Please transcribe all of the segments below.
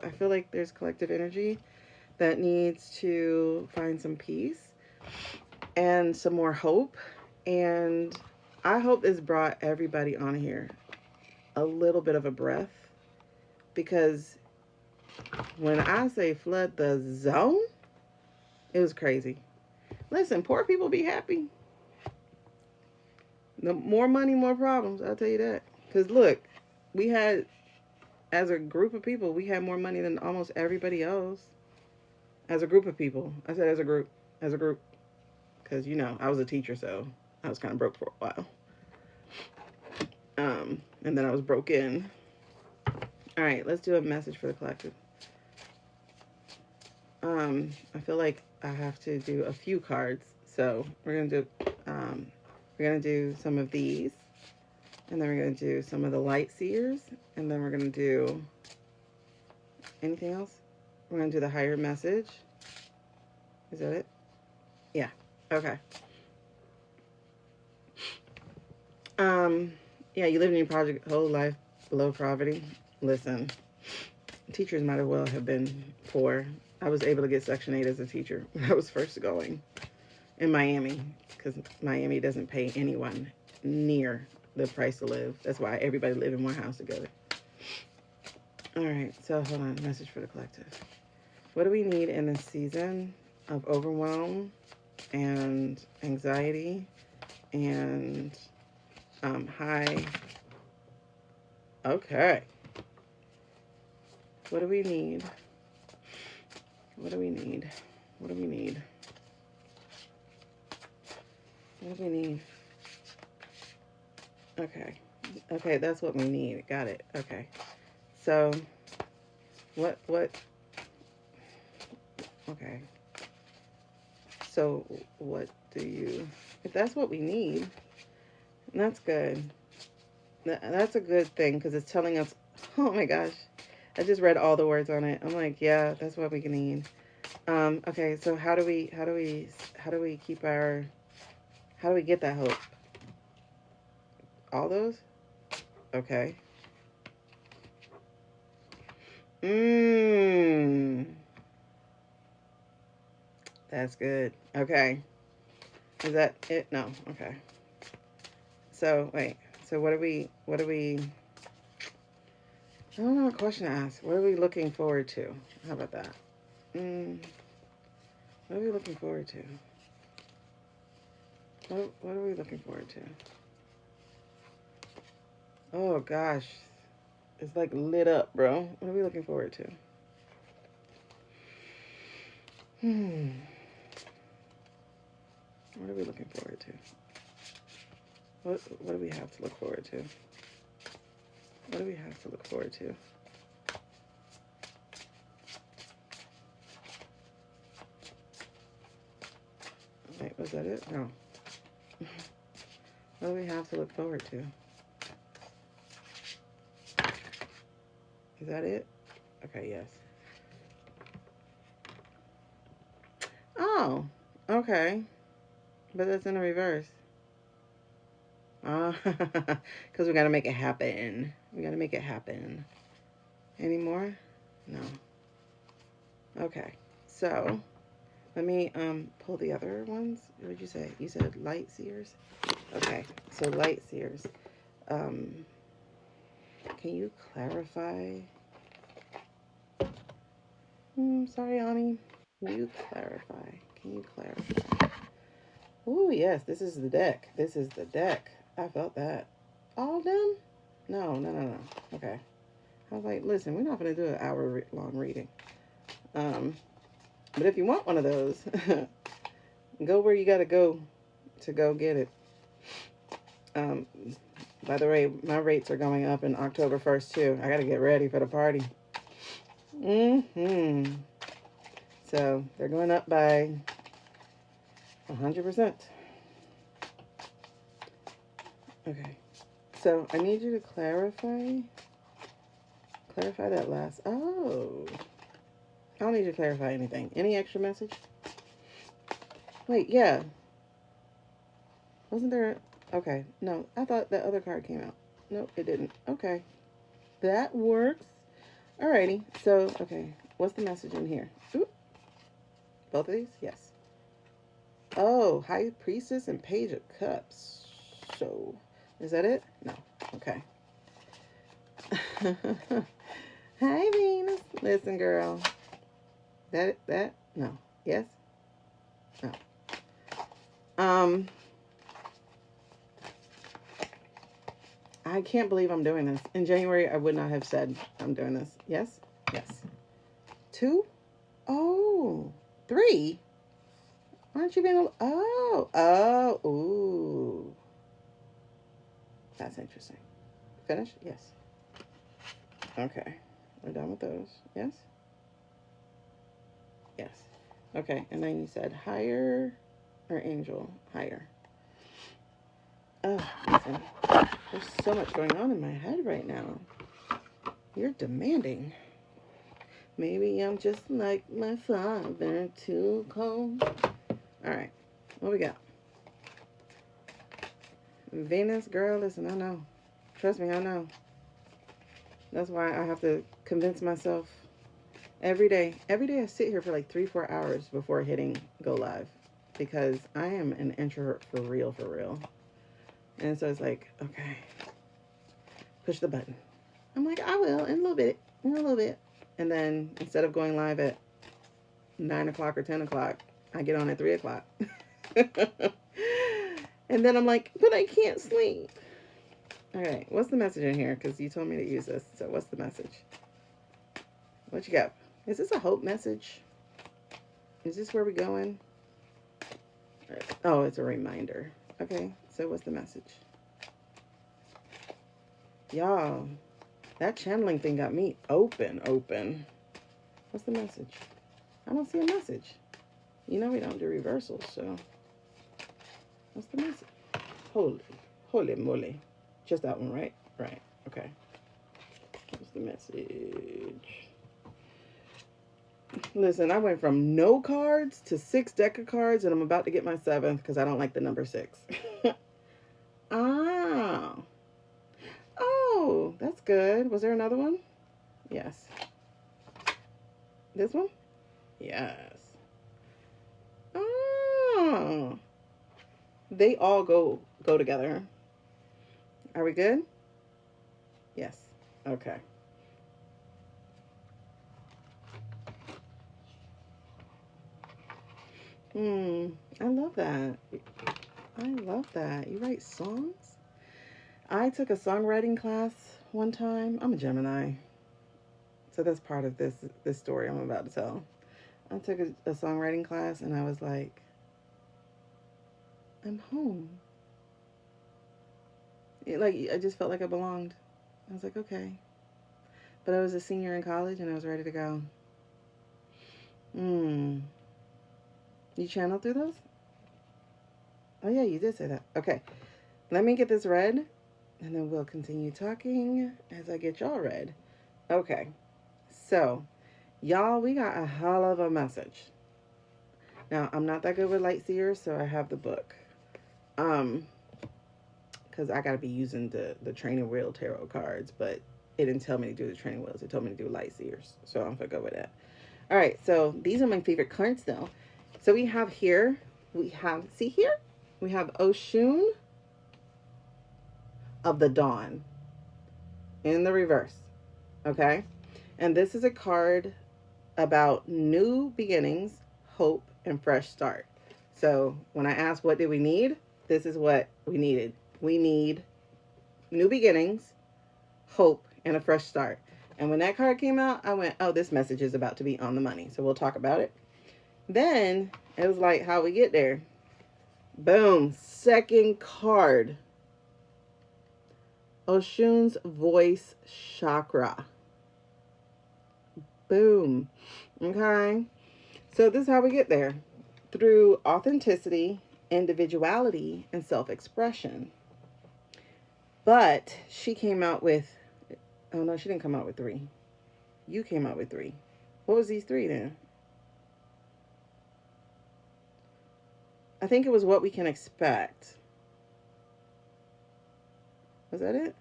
I feel like there's collective energy that needs to find some peace and some more hope. And I hope this brought everybody on here a little bit of a breath, because when I say flood the zone, it was crazy. Listen, poor people be happy. The more money, more problems. I'll tell you that. Because look, we had, as a group of people, we had more money than almost everybody else. As a group of people. I said as a group. As a group. Because, you know, I was a teacher, so I was kind of broke for a while. And then I was broken. All right, let's do a message for the collective. I feel like I have to do a few cards, so we're gonna do some of these, and then we're gonna do some of the Lightseers, and then we're gonna do anything else. We're gonna do the higher message. Is that it? Yeah. Okay. Yeah, you lived in your project whole life below poverty. Listen, teachers might as well have been poor. I was able to get Section 8 as a teacher when I was first going in Miami, because Miami doesn't pay anyone near the price to live. That's why everybody live in one house together. All right, so hold on. Message for the collective. What do we need in this season of overwhelm and anxiety and high? Okay. What do we need? What do we need? What do we need? What do we need? Okay. Okay, that's what we need. Got it. Okay. So, what, okay. So, what do you, if that's what we need, that's good. That's a good thing, because it's telling us, oh my gosh, I just read all the words on it. I'm like, yeah, that's what we can need. Okay, so how do we keep our, how do we get that hope? All those? Okay. That's good. Okay. Is that it? No. Okay. So, wait. So what are we, I don't know what question to ask. What are we looking forward to? How about that? What are we looking forward to? What are we looking forward to? Oh, gosh. It's like lit up, bro. What are we looking forward to? What are we looking forward to? What do we have to look forward to? What do we have to look forward to? Wait, was that it? No. What do we have to look forward to? Is that it? Okay, yes. Oh, okay. But that's in the reverse. Because we got to make it happen. We got to make it happen. Any more? No. Okay. So, let me pull the other ones. What did you say? You said Lightseers? Okay. So, Lightseers. Can you clarify? Sorry, Ani. Can you clarify? Can you clarify? Oh, yes. This is the deck. This is the deck. I felt that. All of them? No. Okay. I was like, listen, we're not going to do an hour-long reading. But if you want one of those, go where you got to go get it. By the way, my rates are going up in October 1st, too. I got to get ready for the party. So, they're going up by 100%. Okay. So, I need you to clarify that last. Oh. I don't need you to clarify anything. Any extra message? Wait, yeah. Wasn't there... Okay, no. I thought that other card came out. Nope, it didn't. Okay. That works. Alrighty. So, okay. What's the message in here? Ooh. Both of these? Yes. Oh, High Priestess and Page of Cups. So, is that it? No. Okay. Hi, Venus. Listen, girl. That? No. Yes? No. I can't believe I'm doing this. In January, I would not have said I'm doing this. Yes? Yes. 2? Oh. 3? Aren't you being... Oh. Ooh. That's interesting. Finished? Yes. Okay. We're done with those. Yes? Yes. Okay. And then you said higher or angel? Higher. Oh, listen. There's so much going on in my head right now. You're demanding. Maybe I'm just like my father, too cold. All right. What we got? Venus, girl, listen, I know. Trust me, I know. That's why I have to convince myself every day. Every day I sit here for like 3-4 hours before hitting go live. Because I am an introvert for real, for real. And so it's like, okay, push the button. I'm like, I will in a little bit, And then instead of going live at 9 o'clock or 10 o'clock, I get on at 3 o'clock. And then I'm like, but I can't sleep. All right, what's the message in here? Because you told me to use this. So what's the message? What you got? Is this a hope message? Is this where we're going? Oh, it's a reminder. Okay, so what's the message? Y'all, that channeling thing got me open. What's the message? I don't see a message. You know we don't do reversals, so what's the message? Holy moly. Just that one, right? Right. Okay. What's the message? Listen, I went from no cards to 6 deck of cards, and I'm about to get my 7th because I don't like the number 6. Oh, that's good. Was there another one? Yes. This one? Yes. Oh. They all go together. Are we good? Yes. Okay. I love that. I love that. You write songs? I took a songwriting class one time. I'm a Gemini. So that's part of this story I'm about to tell. I took a songwriting class and I was like, I'm home. I just felt like I belonged. I was like, okay. But I was a senior in college and I was ready to go. You channel through those? Oh yeah, you did say that. Okay. Let me get this read and then we'll continue talking as I get y'all read. Okay. So, y'all, we got a hell of a message. Now, I'm not that good with Lightseers, so I have the book. Because I got to be using the training wheel tarot cards, but it didn't tell me to do the training wheels. It told me to do Lightseers, so I'm going to go with that. All right, so these are my favorite cards, though. So we have here, we have Oshun of the Dawn in the reverse, okay? And this is a card about new beginnings, hope, and fresh start. So when I asked what did we need, this is what we needed. We need new beginnings, hope, and a fresh start. And when that card came out, I went, oh, this message is about to be on the money. So we'll talk about it. Then it was like, how we get there. Boom. Second card. Oshun's voice chakra. Boom. Okay. So this is how we get there. Through authenticity, individuality, and self-expression. But she came out with, oh no, she didn't come out with 3. You came out with 3. What was these 3 then? I think it was what we can expect. Was that it?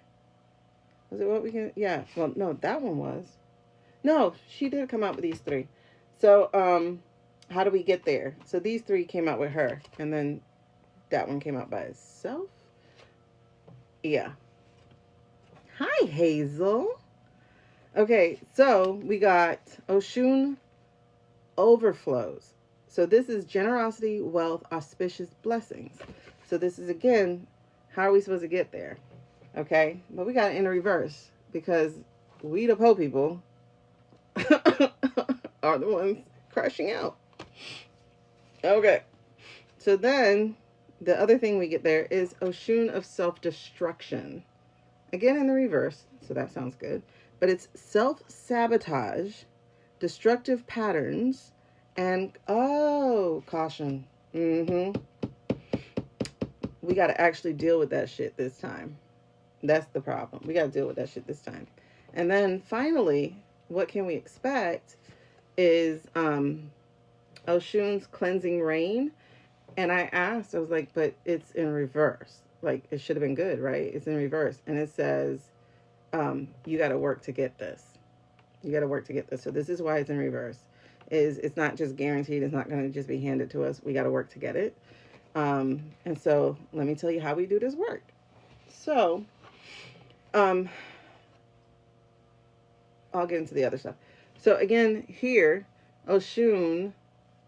Was it what we can, yeah. Well, no, that one was. No, she did come out with these three. So, how do we get there? So these three came out with her, and then that one came out by itself. Yeah. Hi, Hazel. Okay, so we got Oshun overflows. So this is generosity, wealth, auspicious blessings. So this is, again, how are we supposed to get there? Okay, but we got it in reverse because we, the po people, are the ones crashing out. Okay, so then the other thing we get there is Oshun of self-destruction. Again in the reverse, so that sounds good. But it's self-sabotage, destructive patterns, and, oh, caution. We got to actually deal with that shit this time. That's the problem. We got to deal with that shit this time. And then finally, what can we expect is Oshun's cleansing rain. And I asked, I was like, but it's in reverse. Like, it should have been good, right? It's in reverse. And it says, you got to work to get this. You got to work to get this. So this is why it's in reverse. It's not just guaranteed. It's not going to just be handed to us. We got to work to get it. And so let me tell you how we do this work. So, I'll get into the other stuff. So again, here, Oshun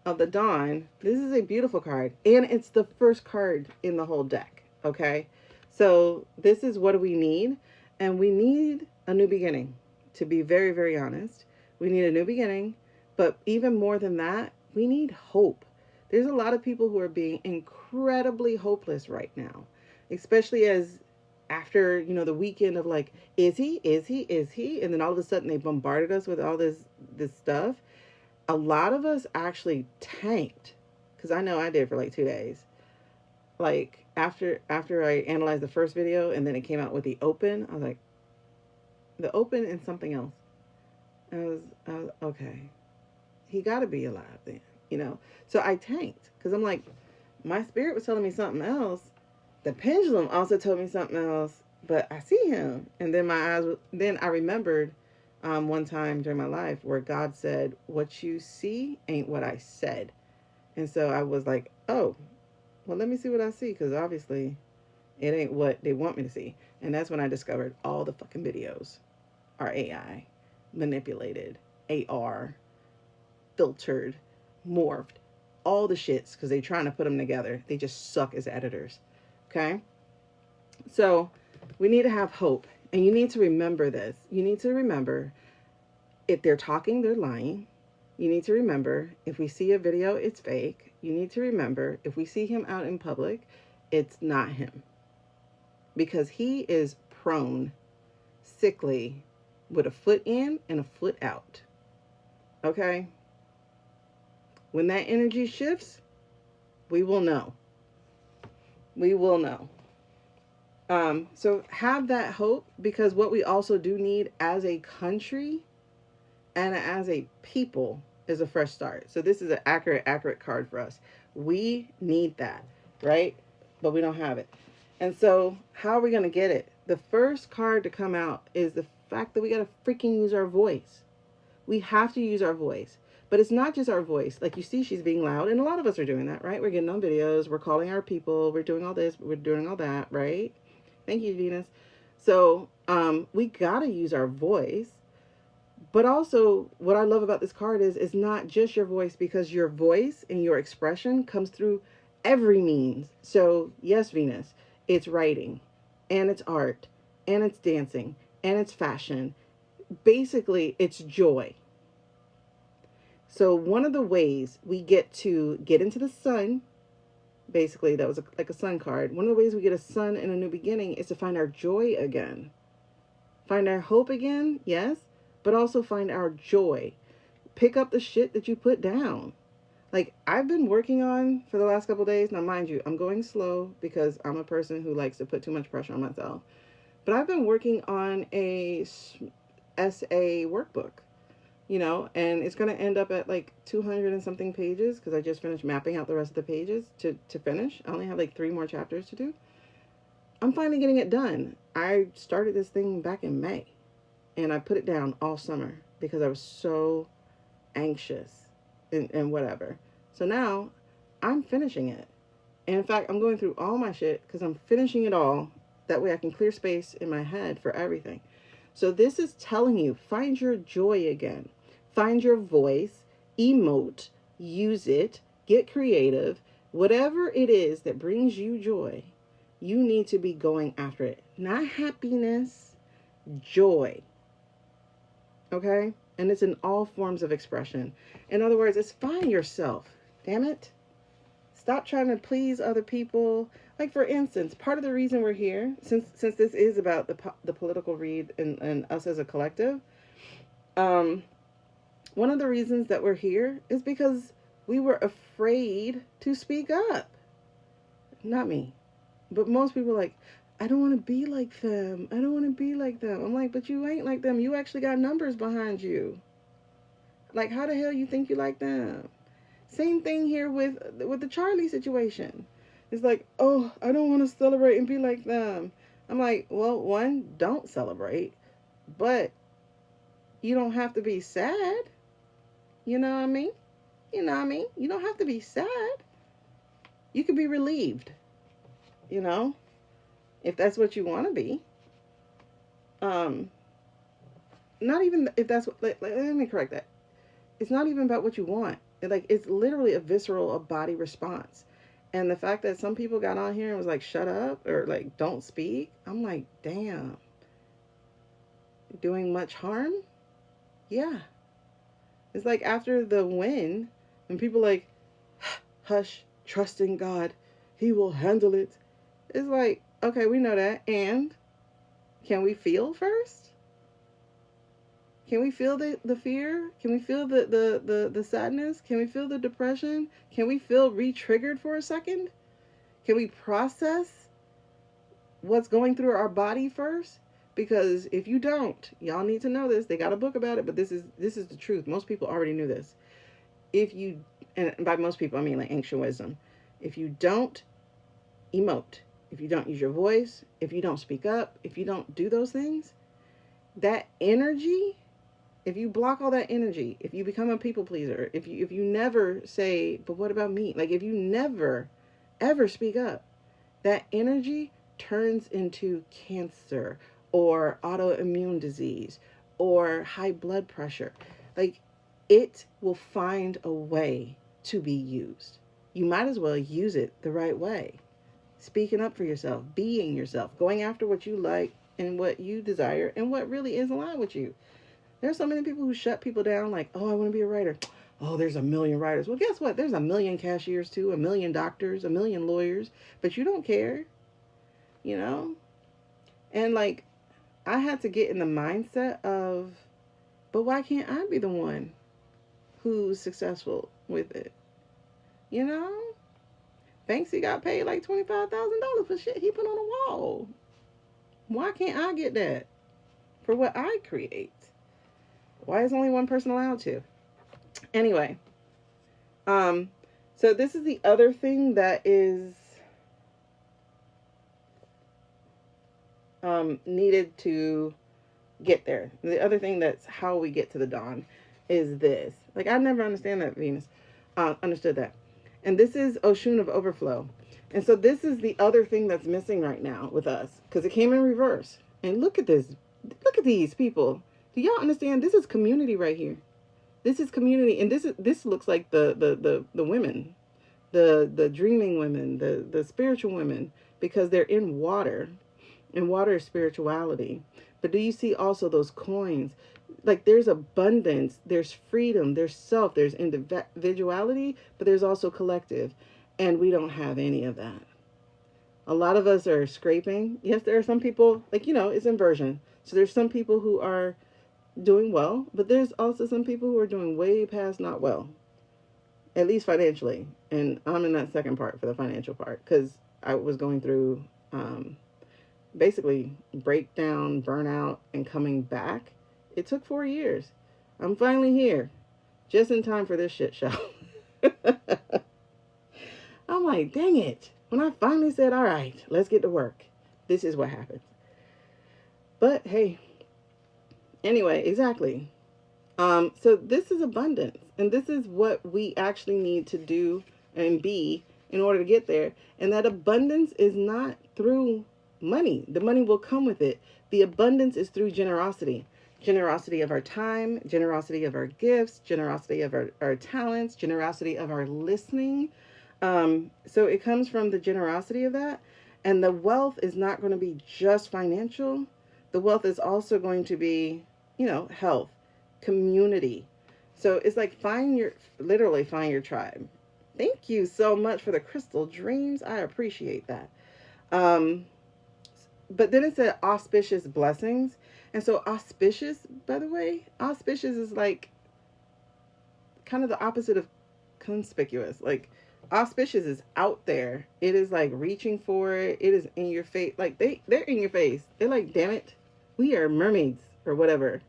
of the Dawn, this is a beautiful card. And it's the first card in the whole deck. Okay. So this is what do we need? And we need a new beginning. To be very, very honest, we need a new beginning. But even more than that, we need hope. There's a lot of people who are being incredibly hopeless right now, especially as after, you know, the weekend of like, is he? And then all of a sudden they bombarded us with all this stuff. A lot of us actually tanked, because I know I did for like 2 days. Like after I analyzed the first video and then it came out with the open, I was like, the open and something else. I was okay. He got to be alive then, you know. So I tanked because I'm like, my spirit was telling me something else. The pendulum also told me something else, but I see him. And then then I remembered one time during my life where God said, what you see ain't what I said. And so I was like, oh, well, let me see what I see, because obviously it ain't what they want me to see. And that's when I discovered all the fucking videos are AI, manipulated, AR, filtered, morphed, all the shits, because they're trying to put them together. They just suck as editors. Okay? So we need to have hope. And you need to remember this. You need to remember, if they're talking, they're lying. You need to remember, if we see a video, it's fake. You need to remember, if we see him out in public, it's not him. Because he is prone, sickly, with a foot in and a foot out. Okay? When that energy shifts, we will know. We will know. So have that hope, because what we also do need as a country and as a people is a fresh start. So this is an accurate card for us. We need that, right? But we don't have it. And so how are we going to get it? The first card to come out is the fact that we got to freaking use our voice. We have to use our voice. But it's not just our voice. Like you see, she's being loud. And a lot of us are doing that, right? We're getting on videos. We're calling our people. We're doing all this. We're doing all that, right? Thank you, Venus. So we got to use our voice. But also, what I love about this card is it's not just your voice, because your voice and your expression comes through every means. So yes, Venus, it's writing, and it's art, and it's dancing, and it's fashion. Basically, it's joy. So one of the ways we get into the sun, basically that was like a sun card. One of the ways we get a sun and a new beginning is to find our joy again. Find our hope again, yes, but also find our joy. Pick up the shit that you put down. Like I've been working on for the last couple of days. Now, mind you, I'm going slow because I'm a person who likes to put too much pressure on myself. But I've been working on a essay workbook, you know, and it's going to end up at like 200 and something pages, because I just finished mapping out the rest of the pages to finish. I only have like 3 more chapters to do. I'm finally getting it done. I started this thing back in May, and I put it down all summer because I was so anxious and whatever. So now I'm finishing it. And in fact, I'm going through all my shit because I'm finishing it all. That way I can clear space in my head for everything. So this is telling you, find your joy again. Find your voice, emote, use it, get creative. Whatever it is that brings you joy, you need to be going after it. Not happiness, joy. Okay? And it's in all forms of expression. In other words, it's find yourself. Damn it. Stop trying to please other people. Like, for instance, part of the reason we're here, since this is about the political read and us as a collective, one of the reasons that we're here is because we were afraid to speak up. Not me, but most people are like, I don't want to be like them. I don't want to be like them. I'm like, but you ain't like them. You actually got numbers behind you. Like, how the hell you think you like them? Same thing here with the Charlie situation. It's like, oh, I don't want to celebrate and be like them. I'm like, well, one, don't celebrate, but you don't have to be sad. You know what I mean? You know what I mean? You don't have to be sad. You can be relieved, you know, if that's what you want to be. Not even if that's what, let me correct that. It's not even about what you want. Like, it's literally a visceral, a body response. And the fact that some people got on here and was like, shut up, or like, don't speak. I'm like, damn. Doing much harm? Yeah. It's like after the win, when people like, hush, trust in God. He will handle it. It's like, okay, we know that. And can we feel first? Can we feel the fear? Can we feel the sadness? Can we feel the depression? Can we feel re-triggered for a second? Can we process what's going through our body first? Because if you don't, y'all need to know this. They got a book about it, but this is the truth. Most people already knew this. If you, and by most people, I mean like ancient wisdom. If you don't emote, if you don't use your voice, if you don't speak up, if you don't do those things, that energy, if you block all that energy, if you become a people pleaser, if you never say, but what about me? Like, if you never, ever speak up, that energy turns into cancer or autoimmune disease or high blood pressure. Like, it will find a way to be used. You might as well use it the right way. Speaking up for yourself, being yourself, going after what you like and what you desire and what really is aligned with you. There's so many people who shut people down like, oh, I want to be a writer. Oh, there's a million writers. Well, guess what? There's a million cashiers too, a million doctors, a million lawyers, but you don't care, you know? And like, I had to get in the mindset of, but why can't I be the one who's successful with it? You know? Banksy got paid like $25,000 for shit he put on a wall. Why can't I get that for what I create? Why is only one person allowed to? Anyway, so this is the other thing that is needed to get there. The other thing that's how we get to the dawn is this. Like, I never understood that. And this is Oshun of overflow. And so this is the other thing that's missing right now with us, because it came in reverse. And look at this. Look at these people. Do y'all understand? This is community right here. This is community, and this looks like the women, the dreaming women, the spiritual women, because they're in water, and water is spirituality. But do you see also those coins? Like, there's abundance, there's freedom, there's self, there's individuality, but there's also collective, and we don't have any of that. A lot of us are scraping. Yes, there are some people, like, you know, it's inversion. So there's some people who are doing well, but there's also some people who are doing way past not well, at least financially. And I'm in that second part for the financial part, because I was going through basically breakdown, burnout, and coming back. It took 4 years. I'm finally here, just in time for this shit show. I'm like, dang it. When I finally said, all right, let's get to work, this is what happened. But hey, anyway, exactly. So this is abundance, and this is what we actually need to do and be in order to get there. And that abundance is not through money. The money will come with it. The abundance is through generosity. Generosity of our time, generosity of our gifts, generosity of our talents, generosity of our listening. So it comes from the generosity of that. And the wealth is not going to be just financial. The wealth is also going to be, health, community. So it's like literally find your tribe. Thank you so much for the crystal dreams. I appreciate that. Um, but then it said auspicious blessings. And so auspicious, by the way, auspicious is like kind of the opposite of conspicuous. Like auspicious is out there. It is like reaching for it. It is in your face. Like they're in your face. They're like, damn it, we are mermaids or whatever.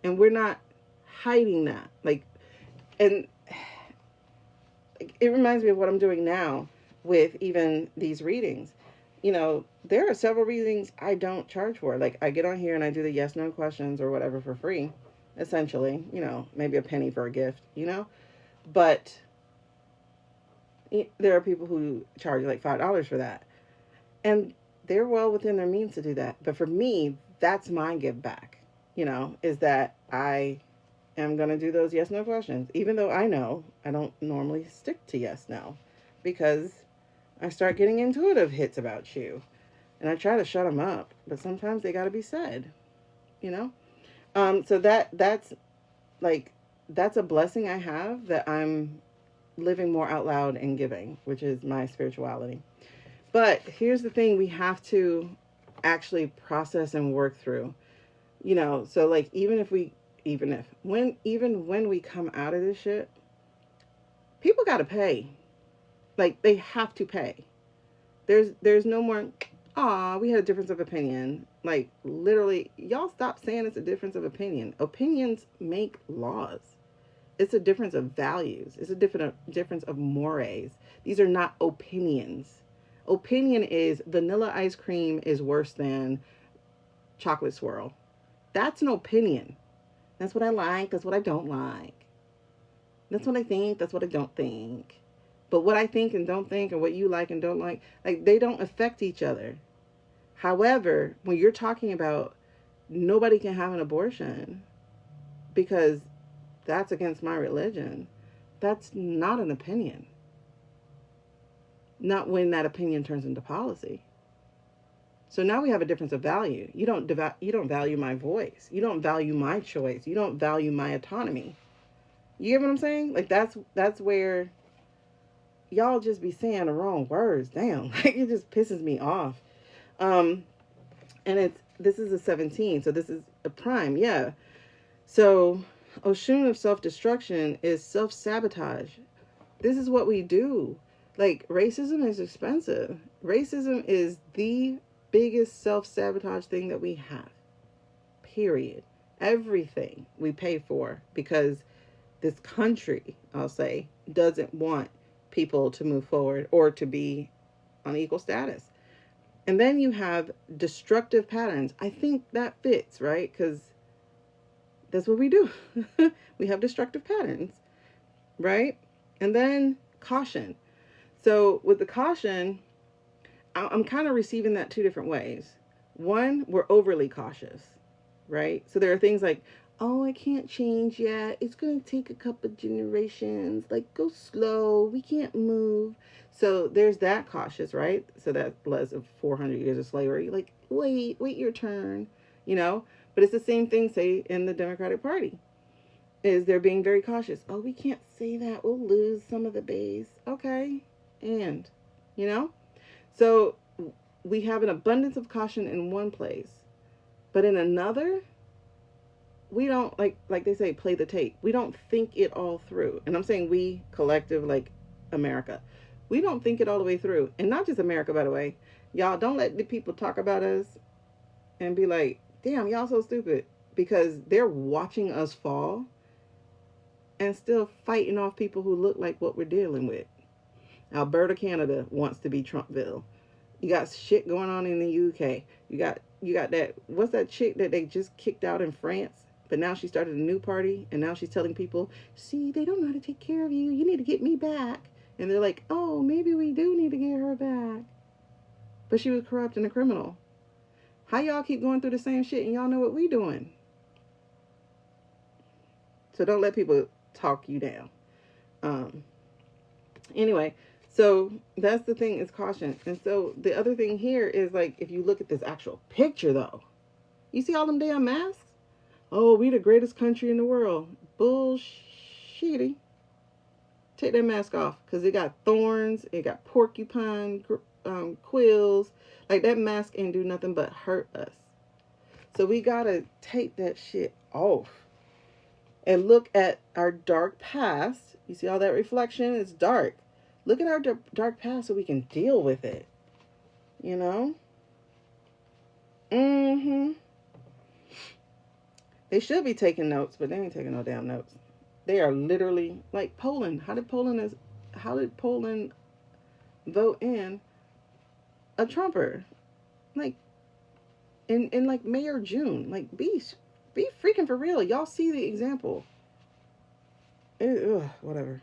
And we're not hiding that. And it reminds me of what I'm doing now with even these readings. There are several readings I don't charge for. Like I get on here and I do the yes, no questions or whatever for free, essentially, maybe a penny for a gift, but there are people who charge like $5 for that. And they're well within their means to do that. But for me, that's my give back, is that I am going to do those yes, no questions, even though I know I don't normally stick to yes, no, because I start getting intuitive hits about you and I try to shut them up, but sometimes they got to be said, you know? So that's a blessing I have, that I'm living more out loud and giving, which is my spirituality. But here's the thing, we have to actually process and work through, so like, even when we come out of this shit, people got to pay. Like, they have to pay. There's no more, we had a difference of opinion. Like, literally, y'all stop saying it's a difference of opinion. Opinions make laws. It's a difference of values. It's a difference of mores. These are not opinions. Opinion is vanilla ice cream is worse than chocolate swirl. That's an opinion. That's what I like. That's what I don't like. That's what I think. That's what I don't think. But what I think and don't think, and what you like and don't like, they don't affect each other. However, when you're talking about nobody can have an abortion because that's against my religion, that's not an opinion. Not when that opinion turns into policy. So now we have a difference of value. You don't value my voice. You don't value my choice. You don't value my autonomy. You get what I'm saying? Like, that's where y'all just be saying the wrong words. Damn, like, it just pisses me off. And this is a 17, so this is a prime, yeah. So Oshun of self-destruction is self-sabotage. This is what we do. Like, racism is expensive. Racism is the biggest self-sabotage thing that we have. Period. Everything we pay for because this country, I'll say, doesn't want people to move forward or to be on equal status. And then you have destructive patterns. I think that fits, right? Because that's what we do. We have destructive patterns, right? And then caution. So with the caution, I'm kind of receiving that two different ways. One, we're overly cautious, right? So there are things like, oh, I can't change yet. It's going to take a couple generations. Like, go slow. We can't move. So there's that cautious, right? So that less of 400 years of slavery. Like, wait your turn, But it's the same thing, say, in the Democratic Party. Is they're being very cautious. Oh, we can't say that. We'll lose some of the base. Okay. And, So we have an abundance of caution in one place. But in another, we don't, like they say, play the tape. We don't think it all through. And I'm saying we, collective, like America. We don't think it all the way through. And not just America, by the way. Y'all, don't let the people talk about us and be like, damn, y'all so stupid. Because they're watching us fall and still fighting off people who look like what we're dealing with. Alberta, Canada wants to be Trumpville. You got shit going on in the UK. You got that, what's that chick that they just kicked out in France? but now she started a new party, and now she's telling people, see, they don't know how to take care of you. You need to get me back. And they're like, oh, maybe we do need to get her back. But she was corrupt and a criminal. How y'all keep going through the same shit and y'all know what we doing? So don't let people talk you down. Anyway, so that's the thing, is caution. And so the other thing here is, like, if you look at this actual picture, though, you see all them damn masks? Oh, we the greatest country in the world. Bullshitty. Take that mask off, because it got thorns, it got porcupine quills. Like, that mask ain't do nothing but hurt us. So we gotta take that shit off and look at our dark past. You see all that reflection? It's dark. Look at our dark past so we can deal with it. You know? They should be taking notes, but they ain't taking no damn notes. They are literally like Poland. How did Poland vote in a Trumper? Like in like May or June. Like, be freaking for real. Y'all see the example. Whatever.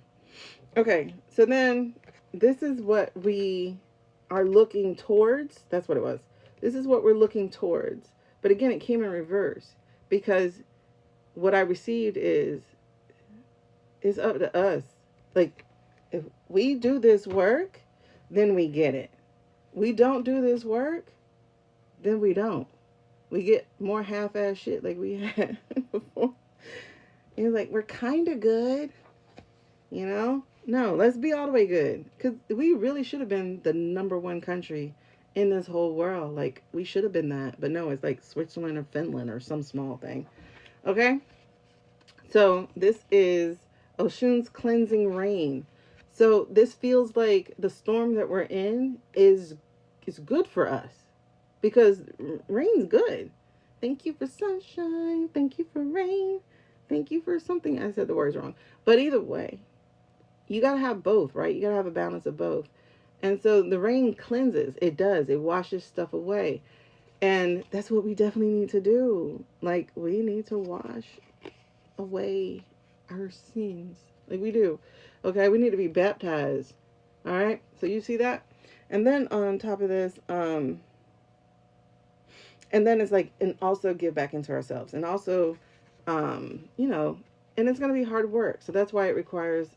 Okay, so then this is what we are looking towards. That's what it was. This is what we're looking towards. But again, it came in reverse, because what I received is, it's up to us. Like, if we do this work, then we get it. We don't do this work, then we don't. We get more half-ass shit like we had before. It's like, we're kind of good, you know? No, let's be all the way good. Because we really should have been the #1 country in this whole world. Like, we should have been that. But no, it's like Switzerland or Finland or some small thing. Okay? So this is Oshun's cleansing rain. So this feels like the storm that we're in is good for us. Because rain's good. Thank you for sunshine. Thank you for rain. Thank you for something. I said the words wrong. But either way, you got to have both, right? You got to have a balance of both. And so the rain cleanses. It does. It washes stuff away. And that's what we definitely need to do. Like, we need to wash away our sins. Like, we do. Okay? We need to be baptized. All right? So you see that? And then on top of this, and then it's like, and also give back into ourselves. And also, you know, and it's going to be hard work. So that's why it requires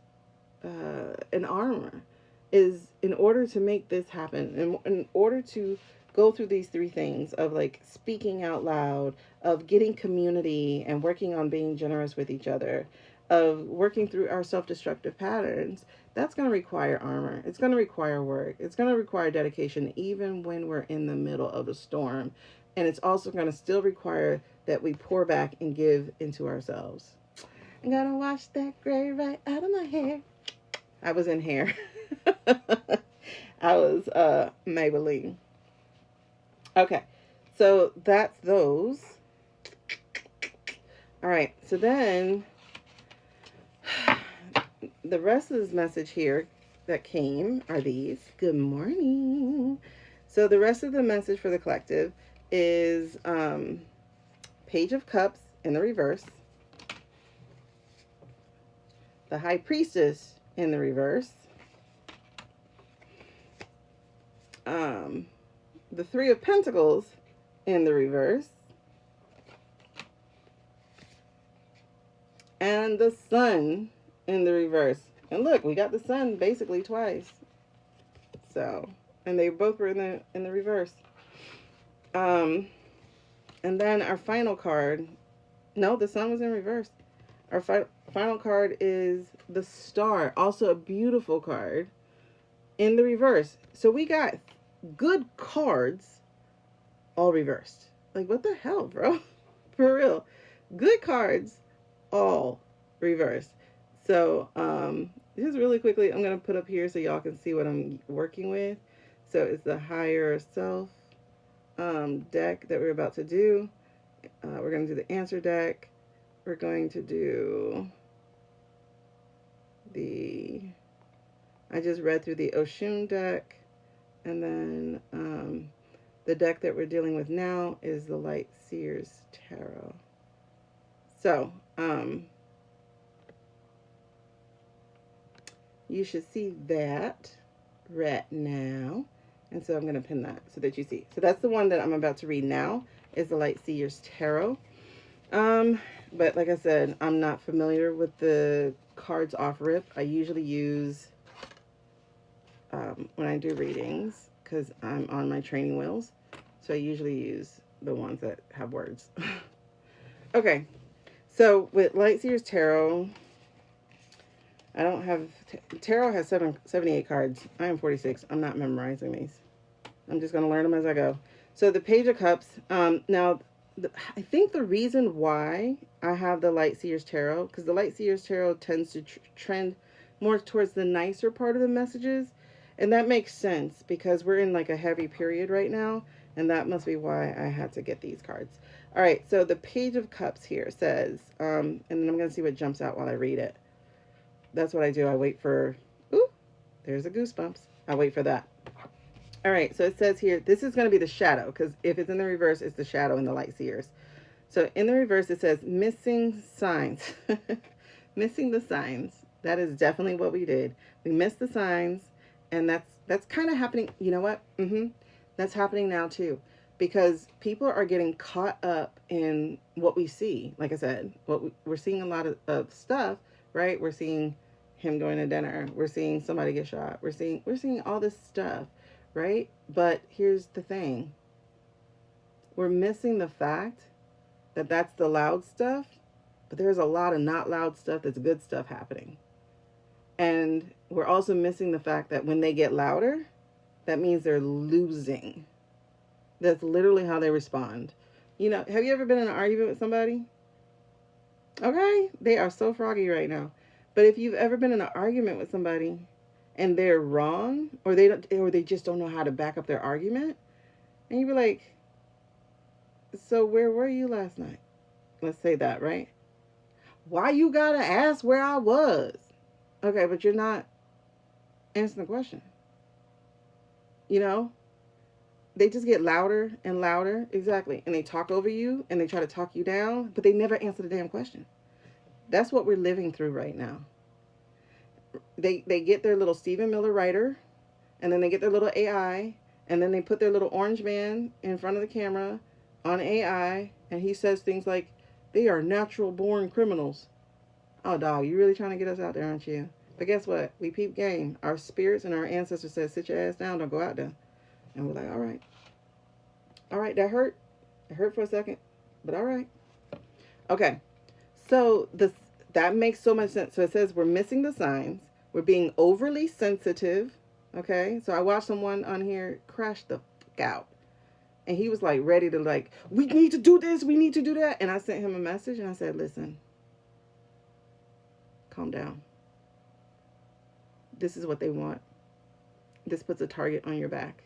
an armor, is in order to make this happen, in order to go through these 3 things of, like, speaking out loud, of getting community and working on being generous with each other, of working through our self-destructive patterns, that's going to require armor. It's going to require work. It's going to require dedication, even when we're in the middle of a storm. And it's also going to still require that we pour back and give into ourselves. I'm going to wash that gray right out of my hair. I was in hair. I was Maybelline. Okay, so that's those. All right, so then the rest of this message here that came are these. Good morning. So the rest of the message for the collective is Page of Cups in the reverse, the High Priestess in the reverse, the 3 of Pentacles in the reverse, and the Sun in the reverse. And look, we got the Sun basically twice. So, and they both were in the reverse. And then our final card, no, the Sun was in reverse. Our final card is the Star, also a beautiful card, in the reverse. So we got good cards all reversed. Like, what the hell, bro? For real. Good cards all reversed. So just really quickly, I'm going to put up here so y'all can see what I'm working with. So it's the Higher Self deck that we're about to do. We're going to do the answer deck. We're going to do I just read through the Oshun deck. And then the deck that we're dealing with now is the Lightseers Tarot. So, you should see that right now. And so I'm going to pin that so that you see. So that's the one that I'm about to read now, is the Lightseers Tarot. But like I said, I'm not familiar with the cards off rip. I usually use, when I do readings, because I'm on my training wheels, so I usually use the ones that have words. Okay, so with Lightseers Tarot, I don't have, Tarot has 78 cards. I am 46. I'm not memorizing these. I'm just going to learn them as I go. So the Page of Cups, now, I think the reason why I have the Lightseers Tarot, because the Lightseers Tarot tends to trend more towards the nicer part of the messages. And that makes sense because we're in like a heavy period right now. And that must be why I had to get these cards. All right, so the Page of Cups here says, and then I'm going to see what jumps out while I read it. That's what I do. I wait for, ooh, there's a goosebumps. I wait for that. All right, so it says here, this is going to be the shadow, because if it's in the reverse, it's the shadow in the Lightseers. So in the reverse, it says missing signs. Missing the signs. That is definitely what we did. We missed the signs, and that's kind of happening. You know what? That's happening now too, because people are getting caught up in what we see. Like I said, we're seeing a lot of stuff, right? We're seeing him going to dinner. We're seeing somebody get shot. We're seeing all this stuff, right? But here's the thing. We're missing the fact that that's the loud stuff, but there's a lot of not loud stuff that's good stuff happening. And we're also missing the fact that when they get louder, that means they're losing. That's literally how they respond. You know, have you ever been in an argument with somebody? Okay, they are so froggy right now. But if you've ever been in an argument with somebody and they're wrong, or they just don't know how to back up their argument, and you be like, so where were you last night? Let's say that, right? Why you gotta ask where I was? Okay, but you're not answering the question. You know? They just get louder and louder. Exactly. And they talk over you and they try to talk you down, but they never answer the damn question. That's what we're living through right now. They get their little Stephen Miller writer, and then they get their little AI, and then they put their little orange man in front of the camera on AI, and he says things like, they are natural born criminals. Oh, dog, you really trying to get us out there, aren't you? But guess what? We peep game. Our spirits and our ancestors said, sit your ass down, don't go out there. And we're like, all right. All right, that hurt. It hurt for a second, but all right. Okay, so that makes so much sense. So it says we're missing the signs. We're being overly sensitive. Okay, so I watched someone on here crash the fuck out. And he was like ready to like, we need to do this, we need to do that. And I sent him a message and I said, listen, calm down. This is what they want. This puts a target on your back.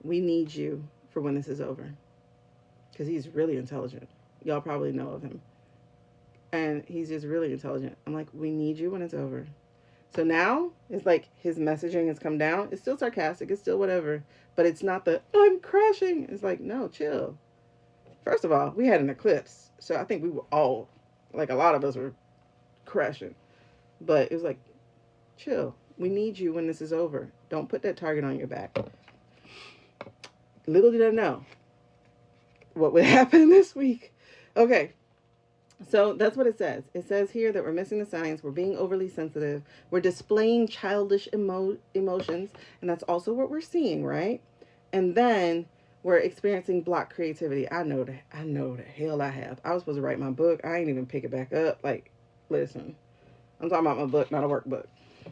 We need you for when this is over. Because he's really intelligent. Y'all probably know of him. And he's just really intelligent. I'm like, we need you when it's over. So now it's like his messaging has come down. It's still sarcastic. It's still whatever. But it's not the, I'm crashing. It's like, no, chill. First of all, we had an eclipse. So I think we were all, like a lot of us were crashing. But it was like, chill. We need you when this is over. Don't put that target on your back. Little did I know what would happen this week. Okay. So that's what it says. It says here that we're missing the signs. We're being overly sensitive. We're displaying childish emotions. And that's also what we're seeing, right? And then we're experiencing blocked creativity. I know the hell I have. I was supposed to write my book. I ain't even pick it back up. Like, listen, I'm talking about my book, not a workbook.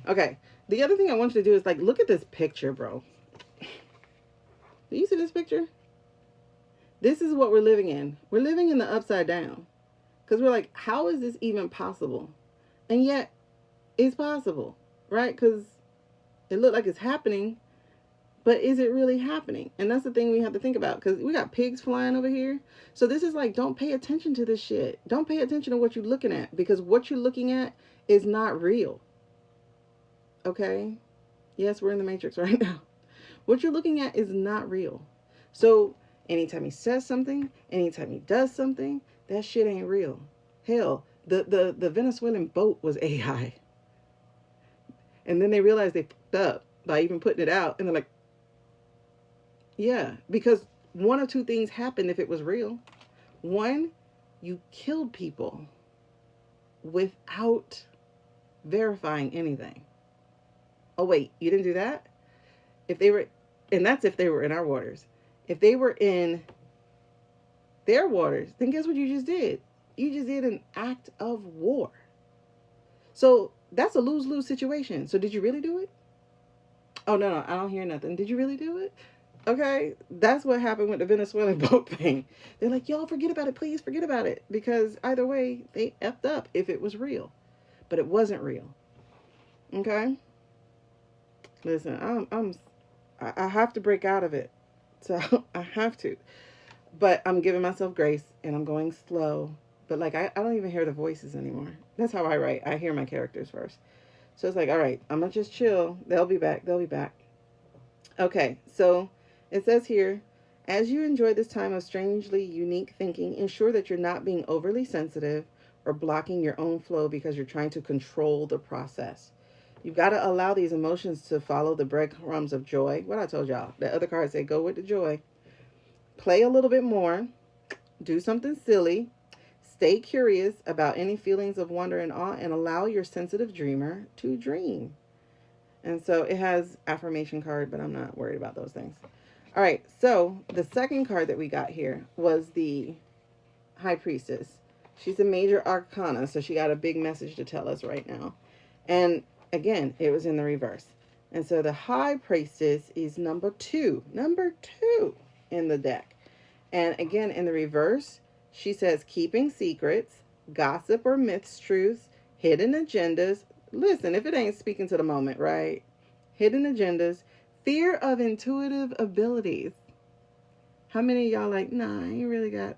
Okay. The other thing I want you to do is like, look at this picture, bro. Do you see this picture? This is what we're living in. We're living in the upside down. Because we're like, how is this even possible? And yet, it's possible, right? Because it looked like it's happening, but is it really happening? And that's the thing we have to think about, because we got pigs flying over here. So this is like, don't pay attention to this shit. Don't pay attention to what you're looking at, because what you're looking at is not real. Okay? Yes, we're in the Matrix right now. What you're looking at is not real. So anytime he says something, anytime he does something, that shit ain't real. Hell, the Venezuelan boat was AI. And then they realized they fucked up by even putting it out. And they're like, yeah, because one of two things happened if it was real. One, you killed people without verifying anything. Oh, wait, you didn't do that? If they were, and that's if they were in our waters. If they were in their waters, then guess what you just did? You just did an act of war. So that's a lose-lose situation. So did you really do it? Oh, no, I don't hear nothing. Did you really do it? Okay, that's what happened with the Venezuelan boat thing. They're like, y'all forget about it, please forget about it. Because either way, they effed up if it was real. But it wasn't real. Okay? Listen, I have to break out of it. So I have to. But I'm giving myself grace and I'm going slow. But like, I don't even hear the voices anymore. That's how I write. I hear my characters first. So it's like, all right, I'm going to just chill. They'll be back. They'll be back. Okay, so it says here, as you enjoy this time of strangely unique thinking, ensure that you're not being overly sensitive or blocking your own flow because you're trying to control the process. You've got to allow these emotions to follow the breadcrumbs of joy. What I told y'all, the other cards say go with the joy. Play a little bit more. Do something silly. Stay curious about any feelings of wonder and awe and allow your sensitive dreamer to dream. And so it has affirmation card, but I'm not worried about those things. All right, so the second card that we got here was the High Priestess. She's a major arcana, so she got a big message to tell us right now. And again, it was in the reverse. And so the High Priestess is number two in the deck. And again, in the reverse, she says keeping secrets, gossip or myths, truths, hidden agendas. Listen, if it ain't speaking to the moment, right? Hidden agendas, fear of intuitive abilities. How many of y'all like, nah, I ain't really got...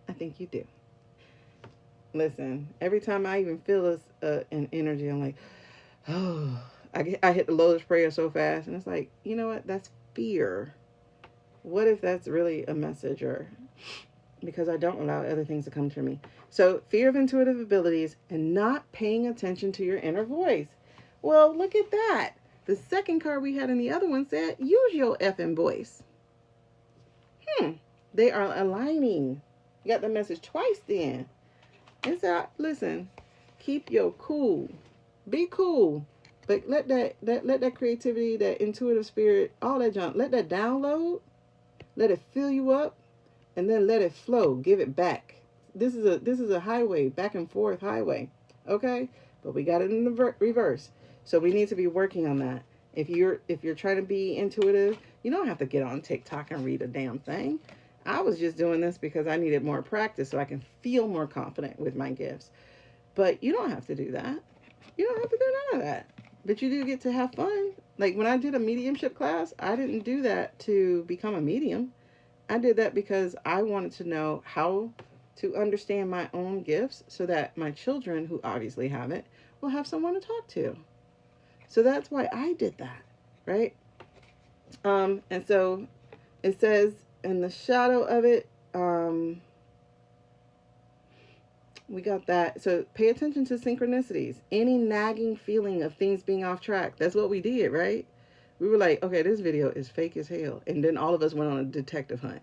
I think you do. Listen, every time I even feel an energy, I'm like, oh, I hit the Lotus prayer so fast. And it's like, you know what? That's fear. What if that's really a message? Or because I don't allow other things to come to me. So fear of intuitive abilities and not paying attention to your inner voice. Well, look at that. The second card we had in the other one said, use your effing voice. They are aligning. You got the message twice then. It's out. Listen, keep your cool. Be cool. But let that creativity, that intuitive spirit, all that junk, let that download. Let it fill you up. And then let it flow. Give it back. This is a highway, back and forth highway. Okay? But we got it in the reverse. So we need to be working on that. If you're trying to be intuitive, you don't have to get on TikTok and read a damn thing. I was just doing this because I needed more practice so I can feel more confident with my gifts. But you don't have to do that. You don't have to do none of that. But you do get to have fun. Like when I did a mediumship class, I didn't do that to become a medium. I did that because I wanted to know how to understand my own gifts so that my children, who obviously have it, will have someone to talk to. So that's why I did that, right? And so it says in the shadow of it, we got that. So pay attention to synchronicities. Any nagging feeling of things being off track. That's what we did, right? We were like, okay, this video is fake as hell. And then all of us went on a detective hunt.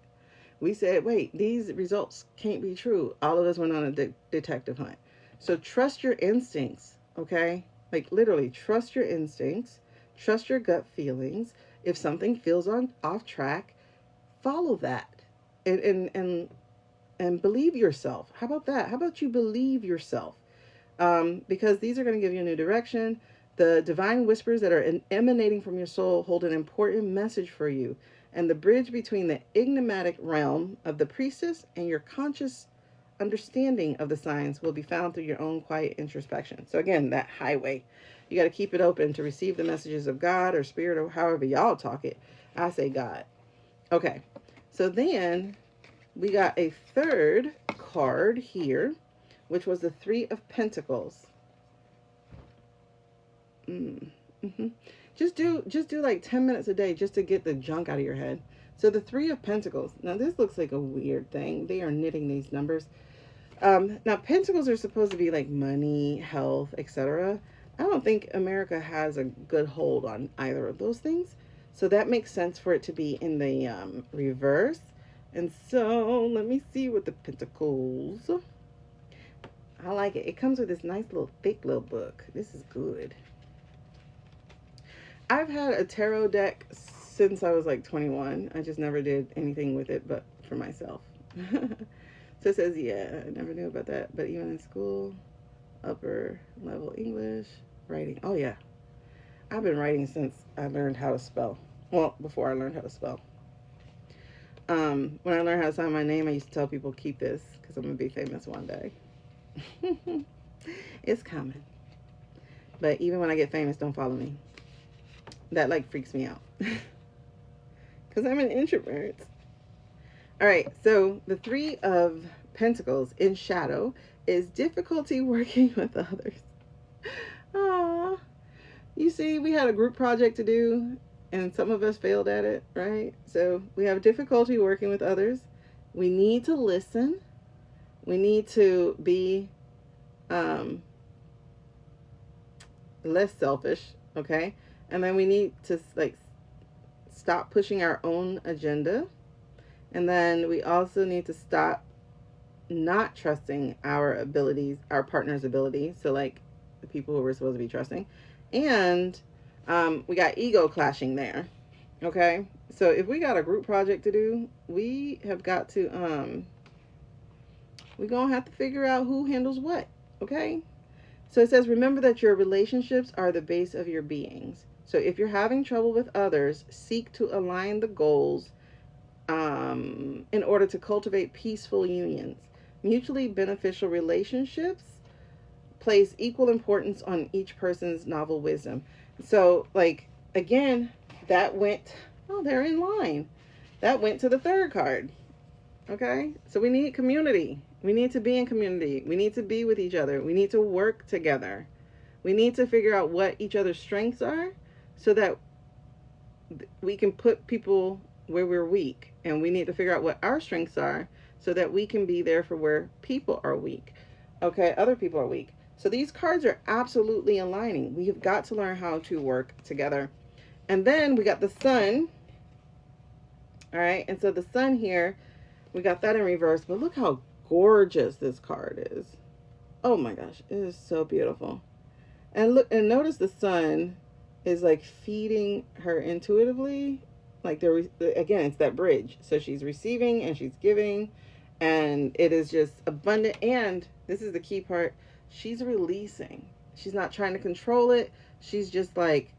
We said, wait, these results can't be true. All of us went on a detective hunt. So trust your instincts, okay? Like literally trust your instincts. Trust your gut feelings. If something feels off track, follow that. And believe yourself. How about that? How about you believe yourself? Because these are going to give you a new direction. The divine whispers that are emanating from your soul hold an important message for you. And the bridge between the enigmatic realm of the priestess and your conscious understanding of the signs will be found through your own quiet introspection. So again, that highway. You got to keep it open to receive the messages of God or spirit or however y'all talk it. I say God. Okay. So then we got a third card here, which was the Three of Pentacles. Just do like 10 minutes a day just to get the junk out of your head. So the Three of Pentacles. Now this looks like a weird thing. They are knitting these numbers. Now Pentacles are supposed to be like money, health, etc. I don't think America has a good hold on either of those things. So that makes sense for it to be in the reverse. And so let me see what the Pentacles. I like it. It comes with this nice little thick little book. This is good. I've had a tarot deck since I was like 21. I just never did anything with it but for myself. So it says, yeah, I never knew about that. But even in school, upper level English, writing. Oh, yeah. I've been writing since I learned how to spell. Well, before I learned how to spell. When I learned how to sign my name, I used to tell people, keep this because I'm going to be famous one day. It's coming. But even when I get famous, don't follow me. That like freaks me out. Because I'm an introvert. Alright, so the Three of Pentacles in shadow is difficulty working with others. Aww. You see, we had a group project to do and some of us failed at it, right? So we have difficulty working with others. We need to listen. We need to be less selfish, okay? And then we need to like stop pushing our own agenda. And then we also need to stop not trusting our abilities, our partner's abilities. So like the people who we're supposed to be trusting. And we got ego clashing there. Okay. So if we got a group project to do, we have got to, we're going to have to figure out who handles what. Okay. So it says, remember that your relationships are the base of your beings. So if you're having trouble with others, seek to align the goals in order to cultivate peaceful unions. Mutually beneficial relationships place equal importance on each person's novel wisdom. So, like, again, that went, oh, they're in line. That went to the third card. Okay? So we need community. We need to be in community. We need to be with each other. We need to work together. We need to figure out what each other's strengths are so that we can put people where we're weak. And we need to figure out what our strengths are so that we can be there for where people are weak. Okay? Other people are weak. So these cards are absolutely aligning. We have got to learn how to work together. And then we got the sun. All right. And so the sun here, we got that in reverse. But look how gorgeous this card is. Oh my gosh. It is so beautiful. And look, and notice the sun is like feeding her intuitively. Like there, again, it's that bridge. So she's receiving and she's giving. And it is just abundant. And this is the key part. She's releasing. She's not trying to control it. She's just like,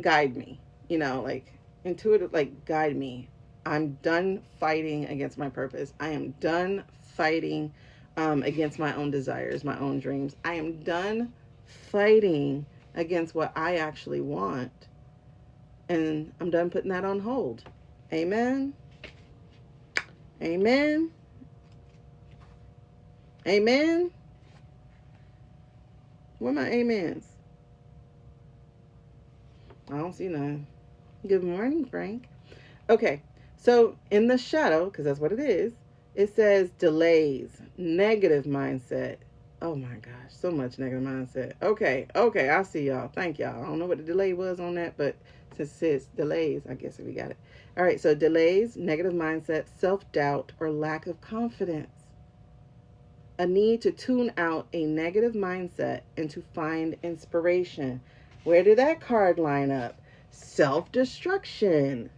guide me, you know, like intuitive, like guide me. I'm done fighting against my purpose. I am done fighting against my own desires, my own dreams. I am done fighting against what I actually want. And I'm done putting that on hold. Amen. Amen. Amen. Where are my amens? I don't see none. Good morning, Frank. Okay, so in the shadow, because that's what it is, it says delays, negative mindset. Oh my gosh, so much negative mindset. Okay, I see y'all. Thank y'all. I don't know what the delay was on that, but since it says delays, I guess we got it. All right, so delays, negative mindset, self-doubt, or lack of confidence. A need to tune out a negative mindset and to find inspiration. Where did that card line up? Self-destruction.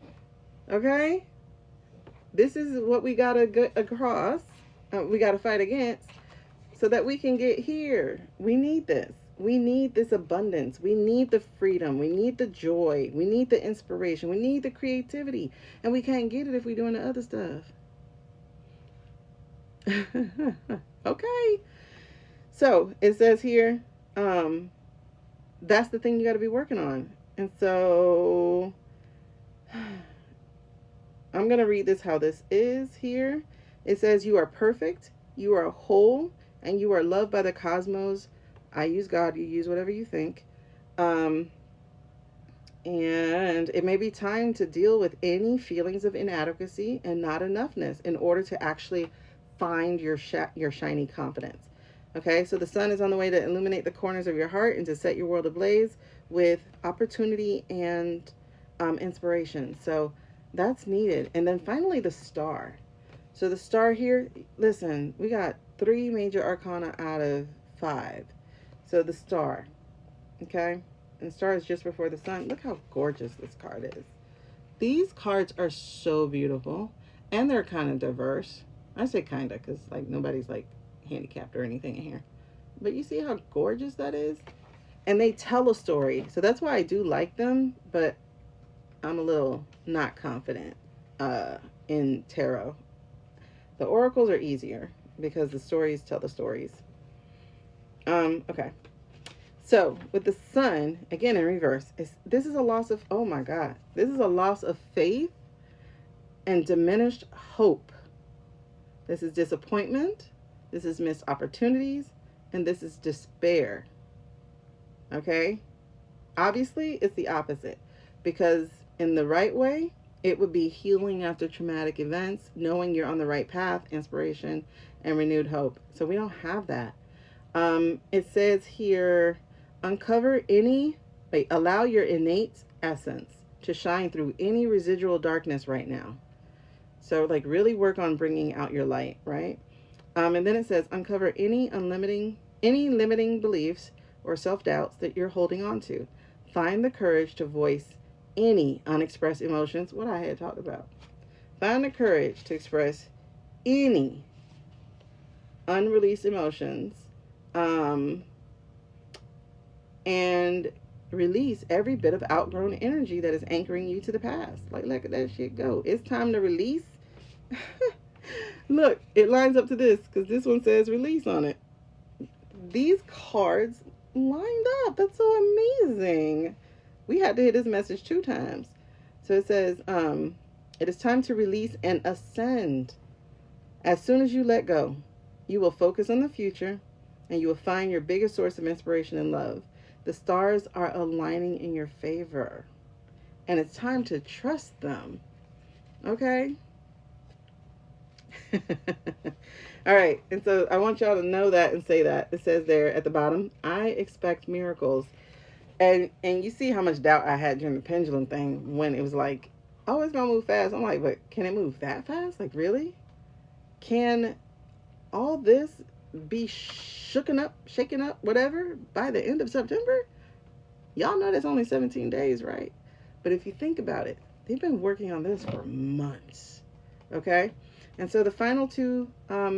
Okay? This is what we got to get across. We got to fight against so that we can get here. We need this. We need this abundance. We need the freedom. We need the joy. We need the inspiration. We need the creativity. And we can't get it if we're doing the other stuff. Okay. So it says here, that's the thing you got to be working on. And so I'm going to read this how this is here. It says, you are perfect, you are whole, and you are loved by the cosmos. I use God, you use whatever you think. And it may be time to deal with any feelings of inadequacy and not enoughness in order to actually find your shiny confidence. Okay, so the sun is on the way to illuminate the corners of your heart and to set your world ablaze with opportunity and inspiration. So that's needed. And then finally, the star. So the star here, listen, we got 3 major arcana out of 5. So the star, okay? And the star is just before the sun. Look how gorgeous this card is. These cards are so beautiful, and they're kind of diverse. I say kind of because like nobody's like handicapped or anything in here. But you see how gorgeous that is? And they tell a story. So that's why I do like them, but I'm a little not confident in tarot. The oracles are easier because the stories tell the stories. Okay. So with the sun, again in reverse, this is a loss of, oh my God, this is a loss of faith and diminished hope. This is disappointment. This is missed opportunities. And this is despair. Okay? Obviously, it's the opposite. Because in the right way, it would be healing after traumatic events, knowing you're on the right path, inspiration, and renewed hope. So we don't have that. It says here, allow your innate essence to shine through any residual darkness right now. So like really work on bringing out your light, right? And then it says, uncover any limiting beliefs or self-doubts that you're holding on to. Find the courage to voice any unexpressed emotions, what I had talked about. Find the courage to express any unreleased emotions, and release every bit of outgrown energy that is anchoring you to the past. Like, let that shit go. It's time to release. Look, it lines up to this because this one says release on it. These cards lined up. That's so amazing. We had to hit this message 2 times. So it says, it is time to release and ascend. As soon as you let go, you will focus on the future and you will find your biggest source of inspiration and love. The stars are aligning in your favor. And it's time to trust them. Okay? All right. And so I want y'all to know that and say that. It says there at the bottom, I expect miracles. And you see how much doubt I had during the pendulum thing when it was like, oh, it's going to move fast. I'm like, but can it move that fast? Like, really? Can all this be shaken up, whatever, by the end of September? Y'all know that's only 17 days, right? But if you think about it, they've been working on this for months. Okay? And so the final 2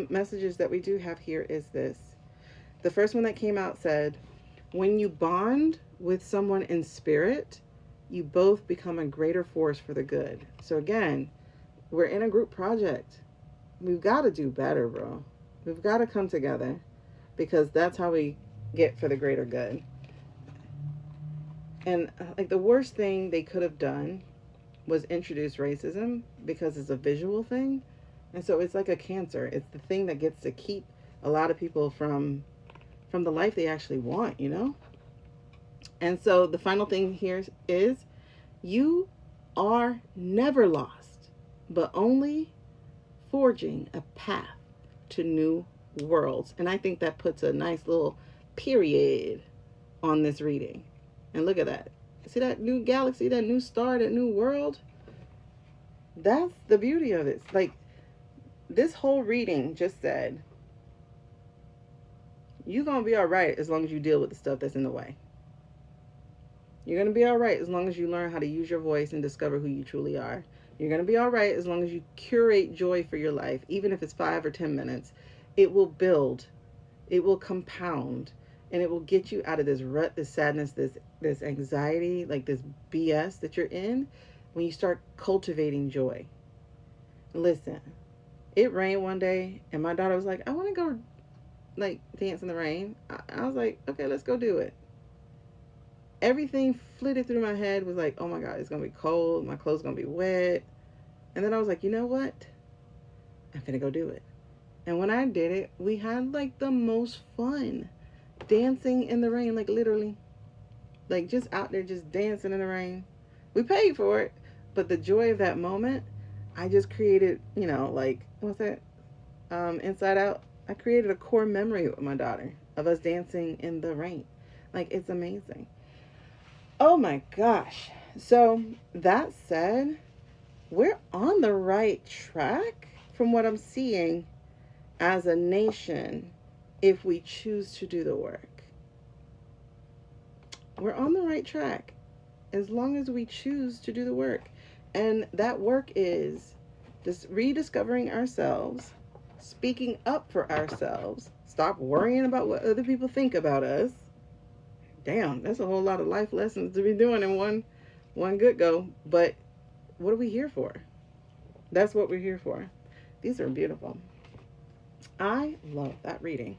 messages that we do have here is this. The first one that came out said, when you bond with someone in spirit, you both become a greater force for the good. So again, we're in a group project. We've got to do better, bro. We've got to come together because that's how we get for the greater good. And like the worst thing they could have done was introduce racism because it's a visual thing. And so it's like a cancer. It's the thing that gets to keep a lot of people from the life they actually want, you know? And so the final thing here is you are never lost, but only forging a path to new worlds. And I think that puts a nice little period on this reading. And look at that. See that new galaxy, that new star, that new world? That's the beauty of it. Like, this whole reading just said, you're going to be all right as long as you deal with the stuff that's in the way. You're going to be all right as long as you learn how to use your voice and discover who you truly are. You're going to be all right as long as you curate joy for your life, even if it's 5 or 10 minutes. It will build, it will compound, and it will get you out of this rut, this sadness, this anxiety, like this BS that you're in when you start cultivating joy. Listen, it rained one day, and my daughter was like, I want to go, like, dance in the rain. I was like, okay, let's go do it. Everything flitted through my head was like, oh my God, it's going to be cold. My clothes going to be wet. And then I was like, you know what? I'm going to go do it. And when I did it, we had like the most fun dancing in the rain, like literally. Like just out there, just dancing in the rain. We paid for it, but the joy of that moment, I just created, you know, like, what's that? Inside Out. I created a core memory with my daughter of us dancing in the rain. Like, it's amazing. Oh my gosh. So, that said, we're on the right track from what I'm seeing as a nation if we choose to do the work. We're on the right track as long as we choose to do the work. And that work is just rediscovering ourselves, speaking up for ourselves, stop worrying about what other people think about us. Damn, that's a whole lot of life lessons to be doing in one good go. But what are we here for? That's what we're here for. These are beautiful. I love that reading.